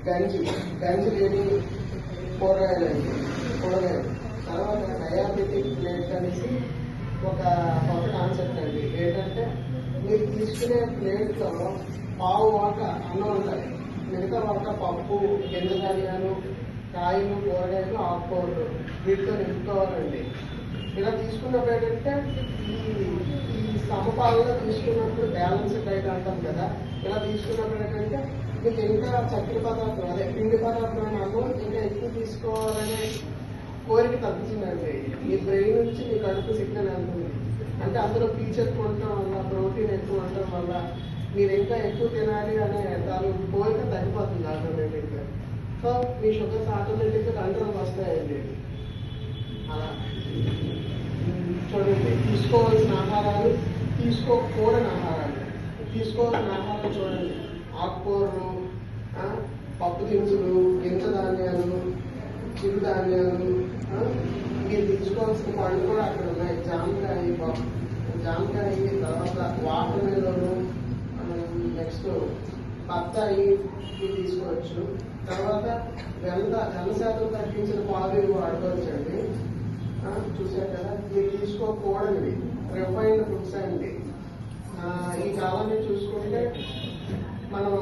గంజి లేని కూరగాయలు. తర్వాత డయాబెటిక్ ప్లేట్ అనేసి ఒక కొత్త కాన్సెప్ట్ అండి. ఏంటంటే మీరు తీసుకునే ప్లేట్లో పావు వాట అన్నం ఉంటుంది, మిగతా వాట పప్పు, గింజధాన్యాలు, కాయలు, కూరగాయలు, ఆకుకూరలు వీటితో నింపుకోవాలండి. ఇలా తీసుకున్నప్పుడు ఏంటంటే ఈ సమపాలలో తీసుకున్నప్పుడు బ్యాలెన్స్ డైట్ అంటాం కదా, ఇలా తీసుకున్నప్పుడు ఏంటంటే మీకు ఇంకా చక్కెర పదార్థం అదే పిండి పదార్థం నాకు ఇంకా ఎక్కువ తీసుకోవాలనే కోరిక తగ్గుతుందండి. మీ బ్రెయిన్ నుంచి మీ కడుపు సిగ్నల్ వెళ్తుంది. అంటే అందులో పీచ్ ఎక్కువ ఉండటం వల్ల, ప్రోటీన్ ఎక్కువ ఉండటం వల్ల మీరు ఇంకా ఎక్కువ తినాలి అనే దాని కోరిక తగ్గిపోతుంది ఆటోమేటిక్గా. సో మీ షుగర్స్ ఆటోమేటిక్గా కంట్రోల్ వస్తాయండి. అలా చూడండి, తీసుకోవాల్సిన ఆహారాలు, తీసుకోకూడని ఆహారాలు. తీసుకోవాల్సిన ఆహారాలు చూడండి, ఆకుకూరలు, పప్పు దినుసులు, గింజధాన్యాలు, చిరుధాన్యాలు. మీరు తీసుకోవాల్సిన పళ్ళు కూడా అక్కడ ఉన్నాయి. జామకాయ, తర్వాత వాటర్ మెలోను, నెక్స్ట్ బత్తాయి ఇవి తీసుకోవచ్చు. తర్వాత జన శాతం తగ్గించిన పాలు వాడుకోవచ్చండి. చూసారు కదా, మీరు తీసుకోకూడనివి రిఫైన్డ్ ఫుడ్స్ అండి. ఈ కాలాన్ని చూసుకుంటే మనం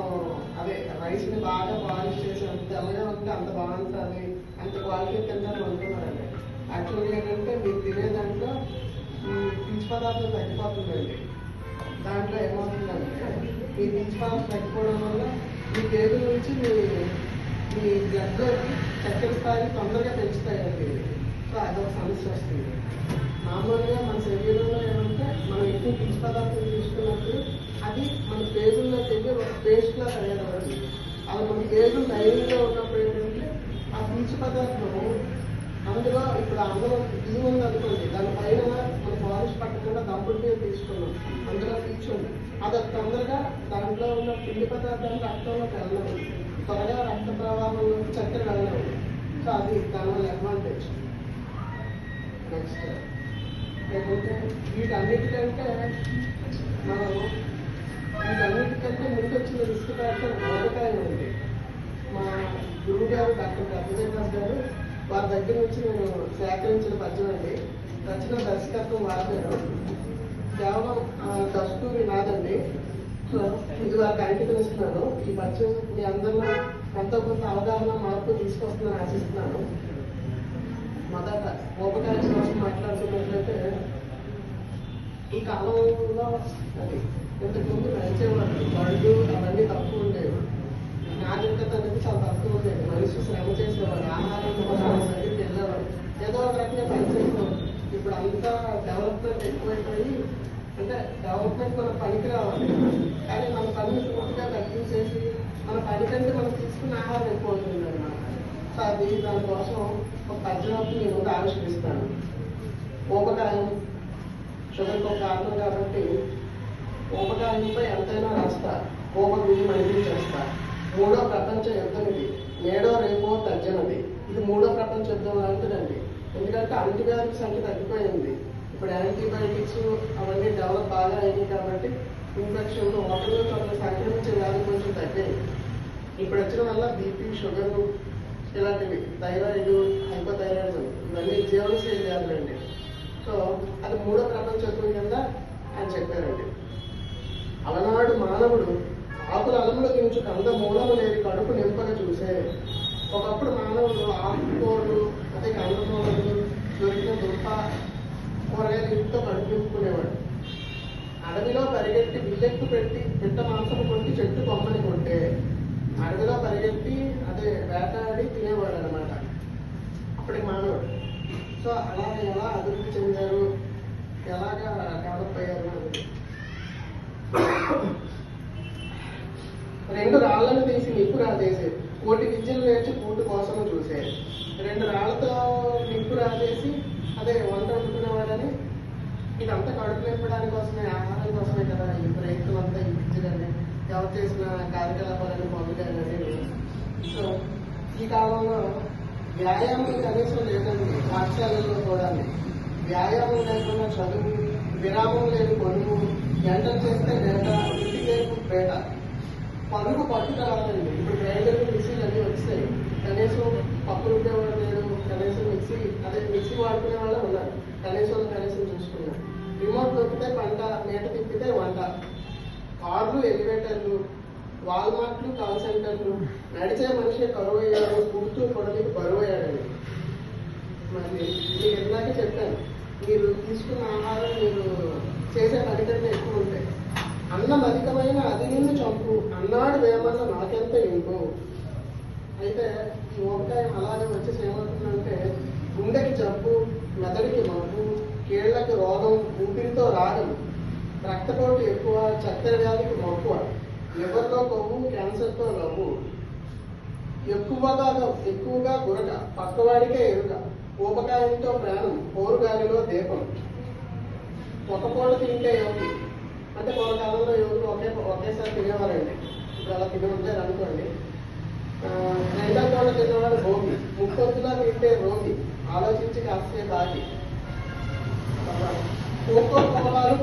అదే రైస్ ని బాగా పాలిష్ చేసి అంత తెల్లగా ఉంటే అంత బాగుంటుంది, అంత క్వాలిటీ తింటారు అనుకున్నారండి. యాక్చువల్గా ఏంటంటే మీరు తినే దాంట్లో పీచు పదార్థం తగ్గిపోతుందండి. దాంట్లో ఏమవుతుందంటే ఈ పీచు పదార్థం తగ్గిపోవడం వల్ల మీ పేరు నుంచి మీ బ్లడ్ చక్కెర స్థాయి తొందరగా పెంచుతాయండి. సో అదొక సమస్య వస్తుంది. మామూలుగా మన శరీరంలో ఏమంటే మనం ఎక్కువ పీచు పదార్థం తీసుకున్నప్పుడు అది మన పేగుల్లోకి వెళ్ళి ఒక పేస్ట్ లా తయారవ్వాలి. అది మన పేగులు ధైర్యంగా ఉన్నప్పుడు ఏంటంటే ఆ పీచు పదార్థం అందులో ఇప్పుడు అందులో బియ్యం ఉంది అనుకోండి, దానిపైన మన పాలిష్ పట్టకుండా దంపుడు బియ్యం తీసుకున్నాం, అందులో పీచు ఉంది. అది తొందరగా దాంట్లో ఉన్న పిండి పదార్థాన్ని రక్తంలోకి వెళ్ళవు, త్వరగా రక్త ప్రవాహంలో చక్కెర వెళ్ళవు. సో అది దానివల్ల అడ్వాంటేజ్. నెక్స్ట్ ఏంటంటే వీటన్నిటికంటే ముందు వచ్చిన రిస్క్ ఫ్యాక్టర్ ఊరగాయ ఉంది. మా గురువు గారు డాక్టర్ ప్రభుదేవాస్ గారు వారి దగ్గర నుంచి నేను సేకరించిన పద్యం అండి. రచన దర్శకత్వం వాడారు. కేవలం దస్తూరి నాదండి. ఇది వారికి అంకితం ఇస్తున్నాను. ఈ పద్యం మీ అందరిలో ఎంతో కొంత అవగాహన, మార్పు తీసుకొస్తుందని ఆశిస్తున్నాను. మొదట ఊరగాయ కోసం మాట్లాడుతున్నట్లయితే ఈ కాలంలో అది ఇంతకుముందు నడిచేవాళ్ళు బళ్ళు అవన్నీ తక్కువ ఉండేవి. నాగరికత అనేది చాలా తక్కువ ఉండేది. మనిషి శ్రమ చేసేవాడు, ఆహారం దగ్గరికి వెళ్ళేవాడు, ఏదో ఒక రకంగా పనిచేసేవాడు. ఇప్పుడు అంతా డెవలప్మెంట్ ఎక్కువైపోయి, అంటే డెవలప్మెంట్ మన పనికి రావాలి, కానీ మన పనిని పూర్తిగా తగ్గించేసి మన పని కంటే మనం తీసుకున్న ఆహారం ఎక్కువ అవుతుంది అన్నమాట. సో అది దానికోసం ఒక పద్యాన్ని నేను కూడా ఆవిష్కరిస్తాను. ఊబకాయం షుగర్కి ఒక కారణం కాబట్టి ఊబకాయంపై ఎంతైనా రాస్తా, ఊబగుడి మనిపించేస్తా. మూడో ప్రపంచ యుద్ధం ఇది, నేడో రేపో తర్జనది. ఇది మూడో ప్రపంచ యుద్ధం లాంటిదండి. ఎందుకంటే యాంటీబయాటిక్స్ అంటే తగ్గిపోయింది. ఇప్పుడు యాంటీబయాటిక్స్ అవన్నీ డెవలప్ బాగా అయింది కాబట్టి ఇన్ఫెక్షన్ వాటర్లో చోట్ల సంక్రమించే వ్యాధి కొంచెం తగ్గాయి. ఇప్పుడు వచ్చిన వల్ల బీపీ, షుగరు ఇలాంటివి, థైరాయిడ్, హైపోథైరాయిడిజం ఇవన్నీ జీవనశైలి వ్యాధులండి. సో అది మూడో ప్రపంచ యుద్ధం కింద ఆయన చెప్పారండి. అలనాడు మానవుడు ఆకుల అలంలో దించు కంద మూలము లేని కడుపు నింపగా చూసే. ఒకప్పుడు మానవుడు ఆకుకూరలు, అదే కందమూలలు, దొరికిన దుంప కూరగాయలు ఇంటితో కడుపు నింపుకునేవాడు. అడవిలో పరిగెత్తి బిల్లెక్కు పెట్టి పిట్ట మాంసం కొట్టి చెట్టు కొమ్మని కొంటే అడవిలో పరిగెత్తి అదే వేటాడి తినేవాడు అనమాట అప్పటికి మానవుడు. సో అలా ఎలా అభివృద్ధి చెందారు, ఎలాగా డెవలప్ అయ్యారు అనేది. రెండు రాళ్లను తీసి నిప్పు రాజేసి కోటి విద్యలు నేర్చి కూటు కోసం చూసే. రెండు రాళ్లతో నిప్పు రాజేసి అదే వంట వండుకునేవాడని. ఇదంతా కడుపు నింపడానికి కోసమే, ఆహారం కోసమే కదా ఈ ప్రయత్నం, ఈ విద్యలని ఎవరు చేసిన కార్యకలాపాలని పొందుతాయని. సో ఈ కాలంలో వ్యాయామం కనీసం లేదండి. పాఠశాలల్లో కూడా వ్యాయామం లేకుండా చదువు, విరామం లేని పనులు, ఎంటర్ చేస్తే నేట, ఇంటి పేరు పేట, పనులు పట్టుకురావాలండి. ఇప్పుడు డ్రైవర్లు మిషన్లు అన్నీ కాల్ సెంటర్లు, నడిచే మనిషి కరువు అయ్యాడు, పుడుతూ పొడలికి బరువు అయ్యాడండి. మరి మీకు ఇందాక చెప్పాను, మీరు తీసుకున్న ఆహారం మీరు చేసే పని కంటే ఎక్కువ ఉంటాయి. అన్నం అధికమైన అది నిన్ను చంపు, అన్నాడు వేమన్న నాకెంత ఇంపు. అయితే ఈ ఊబకాయం అలాగే వచ్చేసి ఏమవుతుందంటే గుండెకి జబ్బు, మెదడికి మబ్బు, కీళ్లకి రోగం, ఊపిరితో రాగం, రక్తపోటు ఎక్కువ, చక్కెర వ్యాధికి మక్కువ, లివర్లో కొవ్వు, క్యాన్సర్తో నవ్వు, ఎక్కువగా గురక, పక్కవాడికే ఎరుక, ఊబకాయంతో ప్రాణం, పోరుగాలిలో దీపం. ఒక పూట తింటే యోగి అంటే పూర్వకాలంలో యోగులు ఒకేసారి తినేవారండి. ఇప్పుడు అలా తిని ఉంటారు అనుకోండి. రెండో పూట తినేవాడు భోగి, ముప్పొద్దులా తింటే రోగి, ఆలోచించి కాస్తే బాగి. కోకో కోలాలు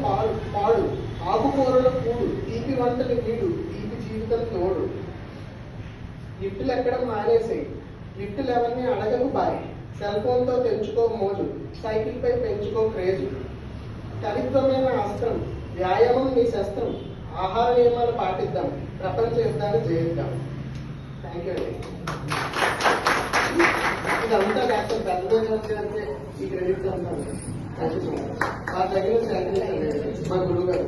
పాడు, ఆకుకూరల కూడు, తీపి వంటలు వీడు, తీపి జీవితం తోడు. లిఫ్టులు ఎక్కడం మానేసేయి, లిఫ్టులు ఎవరిని అడగకు బాయ్, సెల్ ఫోన్తో తెంచుకో మోజు, సైకిల్ పై పెంచుకో క్రేజు. దరిద్రమైన అస్త్రం, వ్యాయామం నీ శస్త్రం, ఆహార నియమాలు పాటిద్దాం, ప్రపంచ యుద్ధాన్ని జయిద్దాం. థ్యాంక్ యూ అండి. ఇదంతా డాక్టర్ పెద్దగారికి ఈ క్రెడిట్ అంతా వారి దగ్గర సేకరించండి మా గురువు గారు.